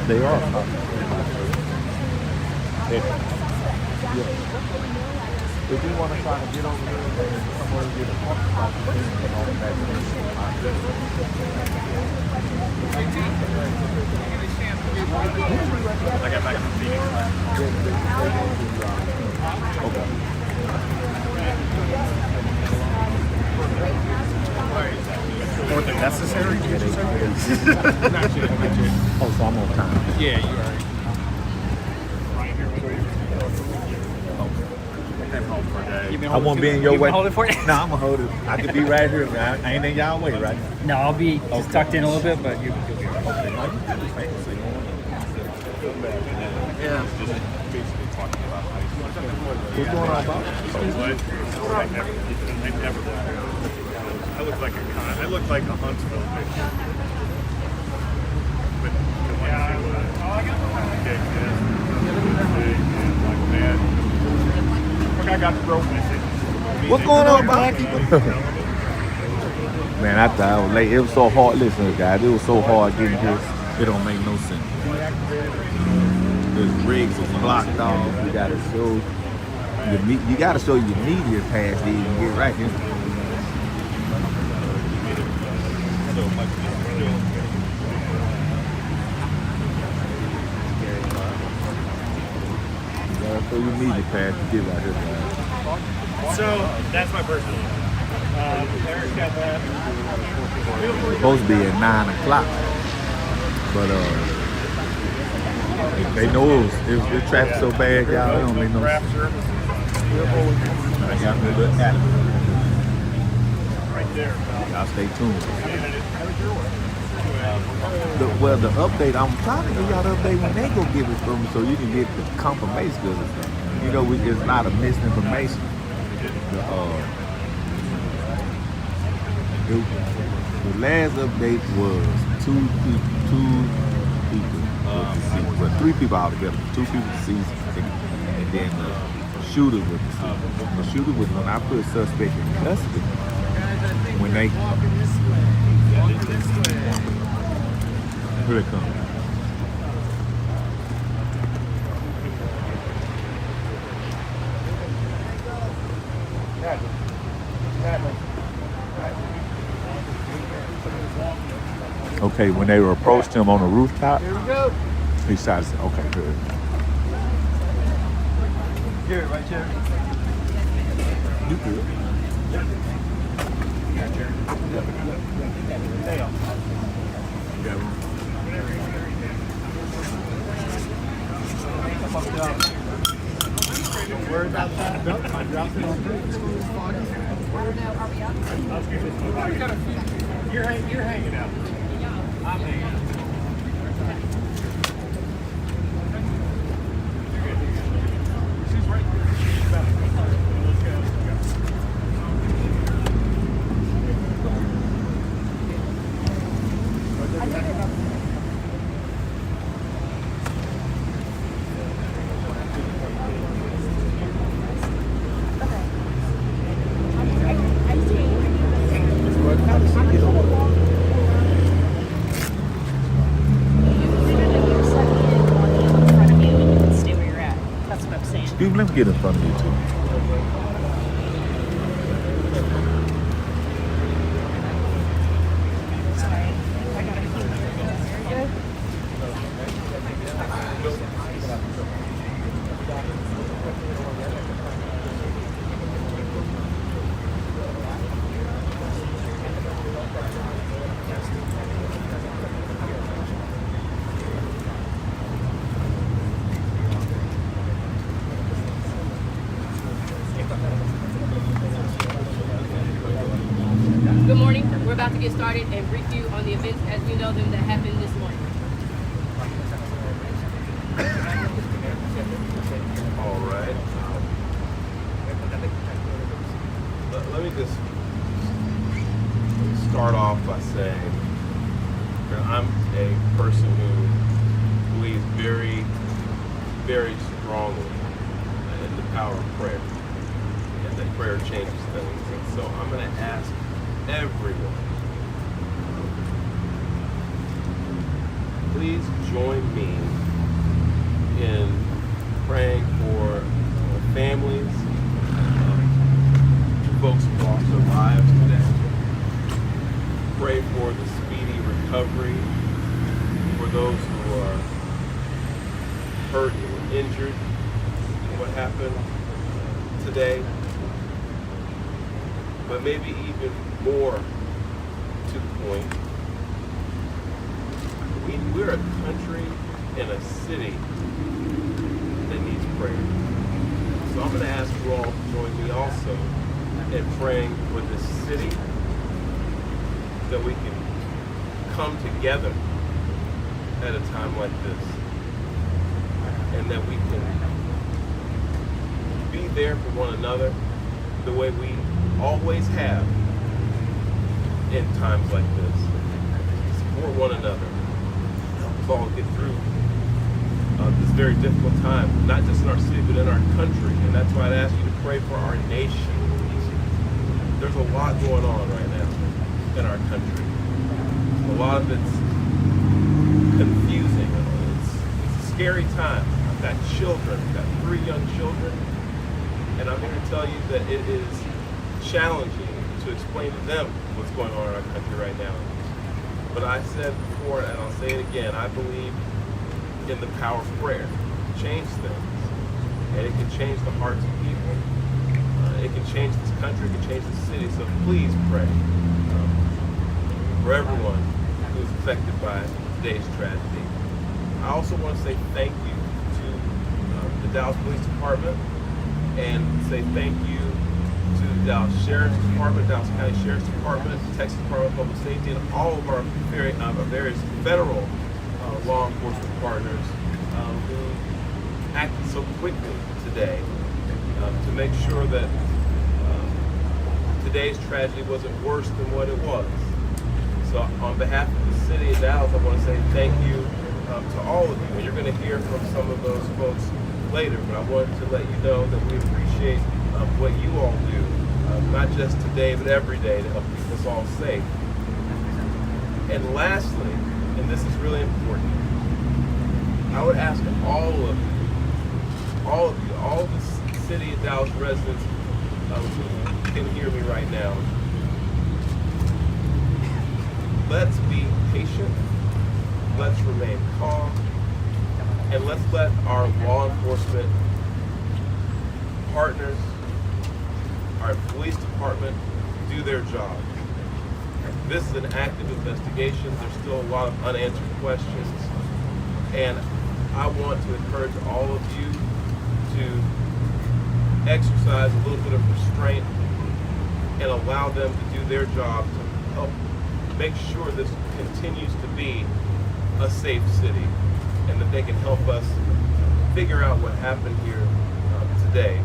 They are. Yeah. If you want to try to get over there and somewhere to get a parking spot, you can on that. I got back from Phoenix. Okay. More than necessary? Oh, so I'm on time. Yeah, you are. I won't be in your way. Hold it for you. No, I'm gonna hold it. I could be right here, man. I ain't in y'all way, right? No, I'll be just tucked in a little bit, but you'll be right. Yeah. What's going on, Bob? I look like a Huntsville bitch. But I got the rope message. What's going on, Bob? Man, I thought I was late. It was so hard. Listen, guys, it was so hard getting here. It don't make no sense. The rigs is blocked off. You gotta show you gotta show your media pass to even get right here. You gotta show your media pass to get right here, guys. So that's my personal. Eric's got that. Supposed to be at 9 o'clock, but they know the traffic so bad, y'all. It don't make no sense. I got me a little adamant. Right there. Y'all stay tuned. The update, I'm trying to give y'all the update when they go give it from me so you can get the confirmation. Because, you know, it's not a misinformation. The last update was two people, three people altogether. Two people deceased, and then the shooter was deceased. The shooter was when I put suspect in custody. When they here they come. Okay, when they approached him on the rooftop, he started to say, okay, good. Here, right here. You good. Where's outside? Nope, I dropped it on You're hanging out. I'm hanging out. She's right here. Excuse me, let me get in front of you too. Good morning. We're about to get started and brief you on the events as you know them that happened this morning. All right. Let me just start off by saying that I'm a person who believes very, very strongly in the power of prayer, and that prayer changes things. And so I'm going to ask everyone, please join me in praying for families, folks who lost their lives today. Pray for the speedy recovery for those who are hurt or injured in what happened today. But maybe even more to the point, we're a country and a city that needs prayer. So I'm going to ask you all to join me also in praying for this city, that we can come together at a time like this, and that we can be there for one another the way we always have in times like this. Support one another. Help us all get through this very difficult time, not just in our city, but in our country. And that's why I'd ask you to pray for our nation. There's a lot going on right now in our country. A lot of it's confusing. It's a scary time. I've got children, I've got 3 young children, and I'm here to tell you that it is challenging to explain to them what's going on in our country right now. But I said before, and I'll say it again, I believe in the power of prayer to change things. And it can change the hearts of people. It can change this country, it can change the city. So please pray for everyone who's affected by today's tragedy. I also want to say thank you to the Dallas Police Department, and say thank you to the Dallas Sheriff's Department, Dallas County Sheriff's Department, Texas Department of Public Safety, and all of our various federal law enforcement partners who acted so quickly today to make sure that today's tragedy wasn't worse than what it was. So on behalf of the city of Dallas, I want to say thank you to all of you. And you're going to hear from some of those folks later, but I wanted to let you know that we appreciate what you all do, not just today, but every day, to help keep us all safe. And lastly, and this is really important, I would ask all the city of Dallas residents who can hear me right now, let's be patient, let's remain calm, and let's let our law enforcement partners, our police department, do their job. This is an active investigation. There's still a lot of unanswered questions, and I want to encourage all of you to exercise a little bit of restraint and allow them to do their job to help make sure this continues to be a safe city, and that they can help us figure out what happened here today.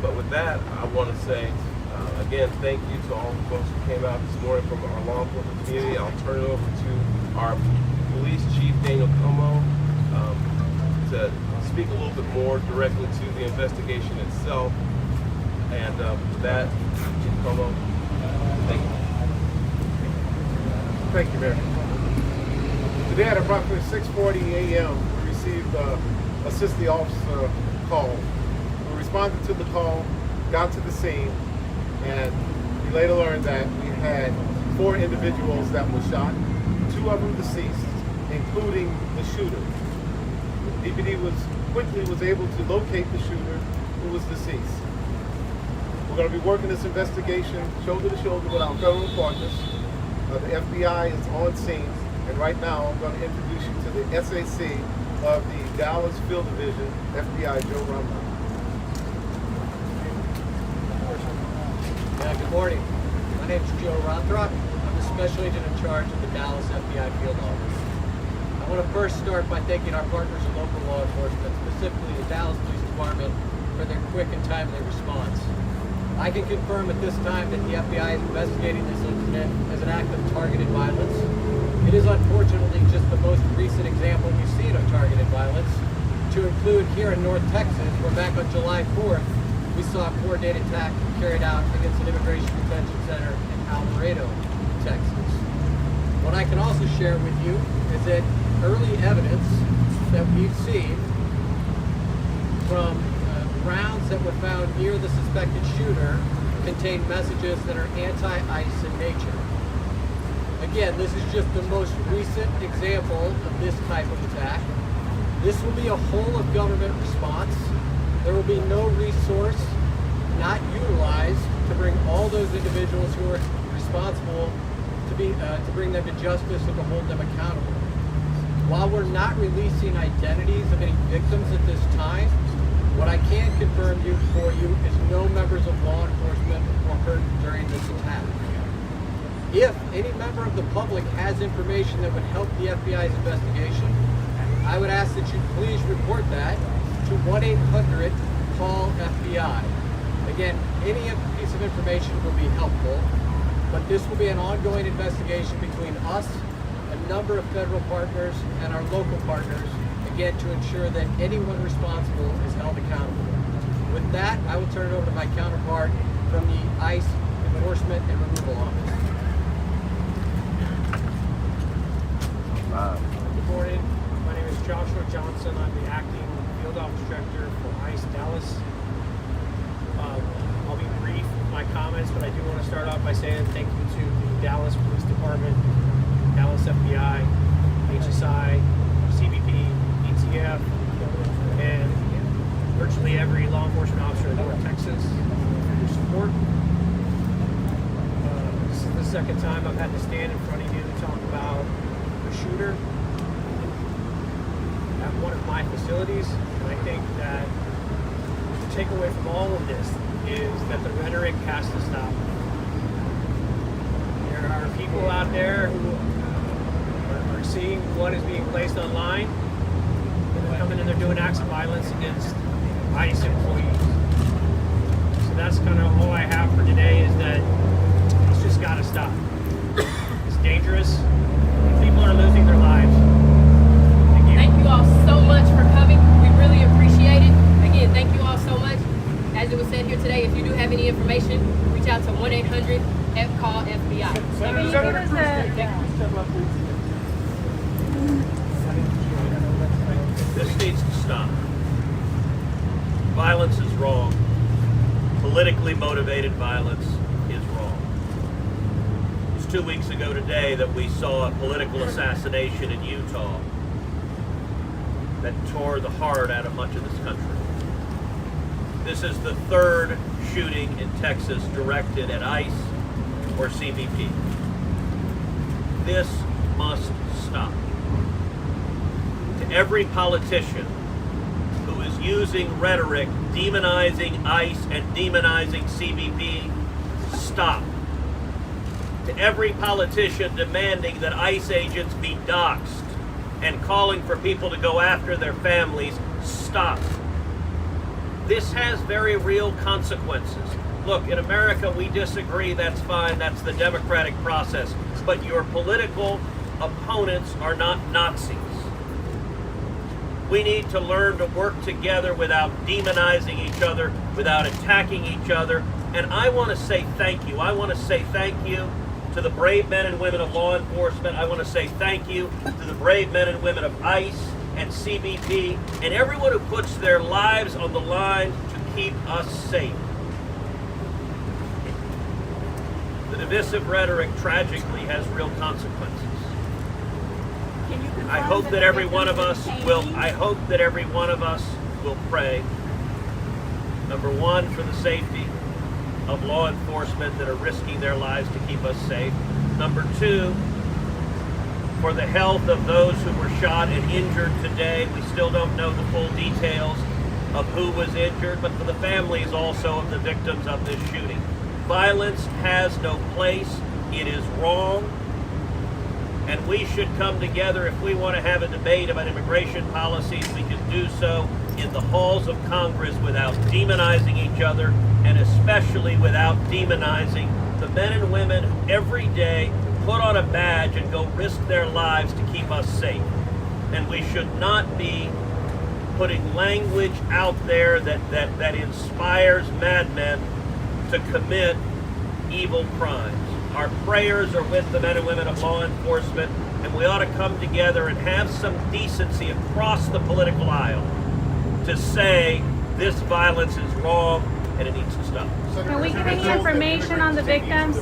But with that, I want to say, again, thank you to all the folks who came out this morning from our law enforcement community. I'll turn it over to our police chief, Daniel Como, to speak a little bit more directly to the investigation itself. And with that, Chief Como, thank you. Thank you, Mayor. Today at approximately 6:40 a.m., we received assist the officer call. We responded to the call, got to the scene, and we later learned that we had 4 individuals that were shot, 2 of them deceased, including the shooter. The DPD was able to locate the shooter, who was deceased. We're going to be working this investigation shoulder to shoulder with our federal partners. The FBI is on scene, and right now I'm going to introduce you to the SAC of the Dallas Field Division, FBI Joe Rumlow. Good morning. My name is Joe Rothrock. I'm the Special Agent in charge of the Dallas FBI Field Office. I want to first start by thanking our partners in local law enforcement, specifically the Dallas Police Department, for their quick and timely response. I can confirm at this time that the FBI is investigating this incident as an act of targeted violence. It is unfortunately just the most recent example we've seen of targeted violence, to include here in North Texas, where back on July 4th, we saw a coordinated attack carried out against an immigration detention center in Alvarado, Texas. What I can also share with you is that early evidence that we've seen from rounds that were found near the suspected shooter contain messages that are anti-ICE in nature. Again, this is just the most recent example of this type of attack. This will be a whole of government response. There will be no resource not utilized to bring all those individuals who are responsible to bring them to justice and to hold them accountable. While we're not releasing identities of any victims at this time, what I can confirm for you is no members of law enforcement were hurt during this attack. If any member of the public has information that would help the FBI's investigation, I would ask that you please report that to 1-800-CALL-FBI. Again, any piece of information will be helpful, but this will be an ongoing investigation between us, a number of federal partners, and our local partners, again, to ensure that anyone responsible is held accountable. With that, I will turn it over to my counterpart from the ICE Enforcement and Removal Office. Good morning. My name is Joshua Johnson. I'm the acting field office director for ICE Dallas. I'll be brief with my comments, but I do want to start off by saying thank you to the Dallas Police Department, Dallas FBI, HSI, CBP, ETF, and virtually every law enforcement officer in North Texas for your support. This is the second time I've had to stand in front of you to talk about the shooter at one of my facilities, and I think that the takeaway from all of this is that the rhetoric has to stop. There are people out there who are seeing what is being placed online, and they're coming and they're doing acts of violence against ICE employees. So that's kind of all I have for today, is that it's just got to stop. It's dangerous. People are losing their lives. Thank you. Thank you all so much for coming. We really appreciate it. Again, thank you all so much. As it was said here today, if you do have any information, reach out to 1-800-CALL-FBI. This needs to stop. Violence is wrong. Politically motivated violence is wrong. It was 2 weeks ago today that we saw a political assassination in Utah that tore the heart out of much of this country. This is the third shooting in Texas directed at ICE or CBP. This must stop. To every politician who is using rhetoric demonizing ICE and demonizing CBP, stop. To every politician demanding that ICE agents be doxxed and calling for people to go after their families, stop. This has very real consequences. Look, in America, we disagree, that's fine, that's the democratic process. But your political opponents are not Nazis. We need to learn to work together without demonizing each other, without attacking each other. And I want to say thank you. I want to say thank you to the brave men and women of law enforcement. I want to say thank you to the brave men and women of ICE and CBP and everyone who puts their lives on the line to keep us safe. The divisive rhetoric tragically has real consequences. I hope that every one of us will pray, number one, for the safety of law enforcement that are risking their lives to keep us safe. Number two, for the health of those who were shot and injured today. We still don't know the full details of who was injured, but for the families also of the victims of this shooting. Violence has no place. It is wrong. And we should come together. If we want to have a debate about immigration policies, we can do so in the halls of Congress without demonizing each other, and especially without demonizing the men and women who every day put on a badge and go risk their lives to keep us safe. And we should not be putting language out there that inspires madmen to commit evil crimes. Our prayers are with the men and women of law enforcement, and we ought to come together and have some decency across the political aisle to say this violence is wrong and it needs to stop. Can we get any information on the victims?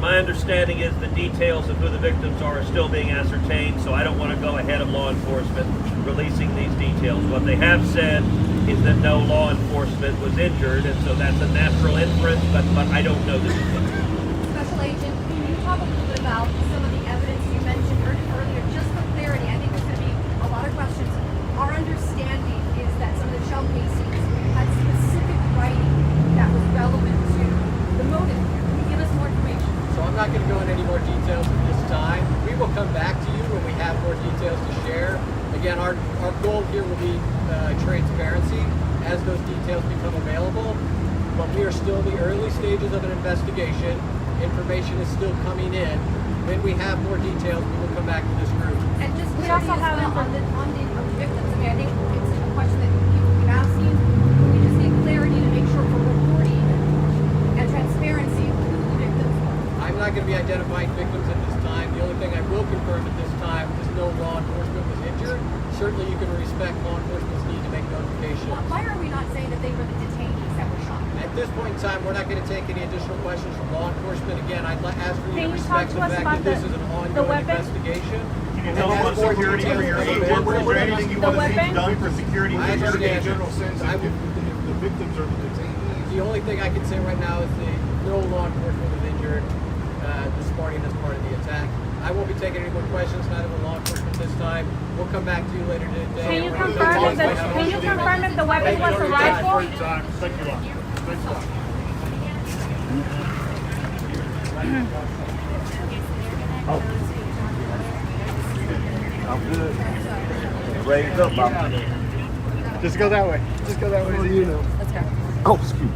My understanding is the details of who the victims are still being ascertained, so I don't want to go ahead of law enforcement releasing these details. What they have said is that no law enforcement was injured, and so that's a natural inference, but I don't know the details. Special Agent, can you talk a little bit about some of the evidence you mentioned earlier, just for clarity? I think there's going to be a lot of questions. Our understanding is that some of the shell casings had specific writing that was relevant to the motive. Can you give us more information? So I'm not going to go into any more details at this time. We will come back to you when we have more details to share. Again, our goal here will be transparency as those details become available. But we are still in the early stages of an investigation. Information is still coming in. When we have more details, we will come back to this group. And just We clarity also as have well on the victims. I mean, I think it's a question that people keep asking. We just need clarity to make sure for reporting and transparency who the victims are. I'm not going to be identifying victims at this time. The only thing I will confirm at this time is no law enforcement was injured. Certainly you can respect law enforcement's need to make notification. Why are we not saying that they were the detainees that were shot? At this point in time, we're not going to take any additional questions from law enforcement. Again, I'd ask for you Can to you talk respect to the us fact about that this the- is an the ongoing weapon? investigation. Can you tell us what security for your agent? Is there anything you The want to see weapon? done for security I for your understand. general sense I if would- the victims are the detainees? The only thing I can say right now is that no law enforcement was injured this morning as part of the attack. I won't be taking any more questions, neither will law enforcement this time. We'll come back to you later today. Can you We're gonna confirm talk if about can you confirm if the weapon was a rifle? Thank you a lot. Thanks a lot. I'm good. Raised up. Just go that way. Just go that way. You know. Oh, excuse me.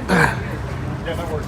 Yeah, that works.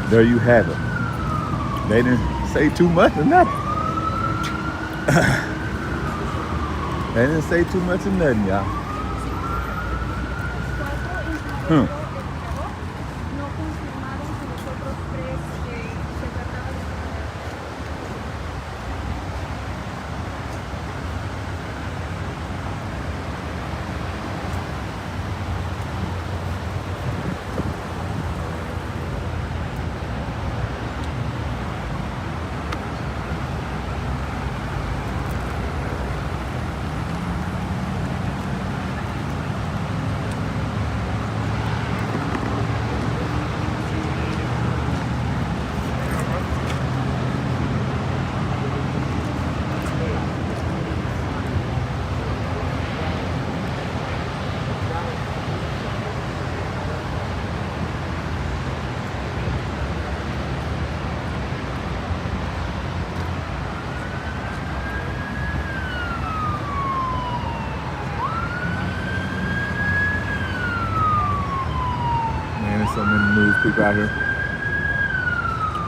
There you have it. They didn't say too much or nothing. They didn't say too much or nothing, y'all. No confirmaron que los otros tres se trataba de Man, there's so many news people out here.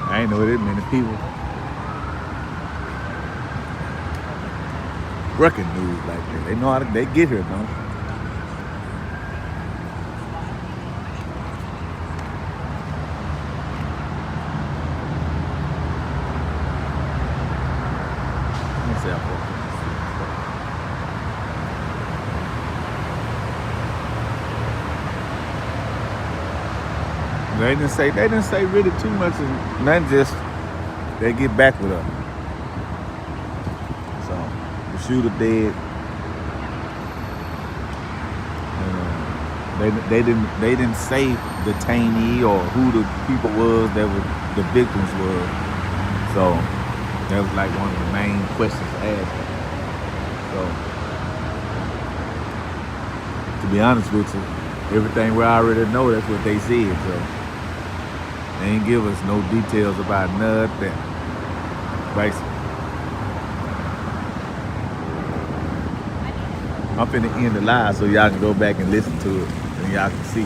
I ain't know this many people. Breaking news like that. They know how to, they get here, don't they? Let me see how far. They didn't say really too much, and nothing, just they get back with us. So the shooter dead. They didn't say detainee or who the people was that were the victims were. So that was like one of the main questions asked. So to be honest with you, everything we already know, that's what they said. So They ain't give us no details about nothing. Basically. I'm finna end the live so y'all can go back and listen to it and y'all can see.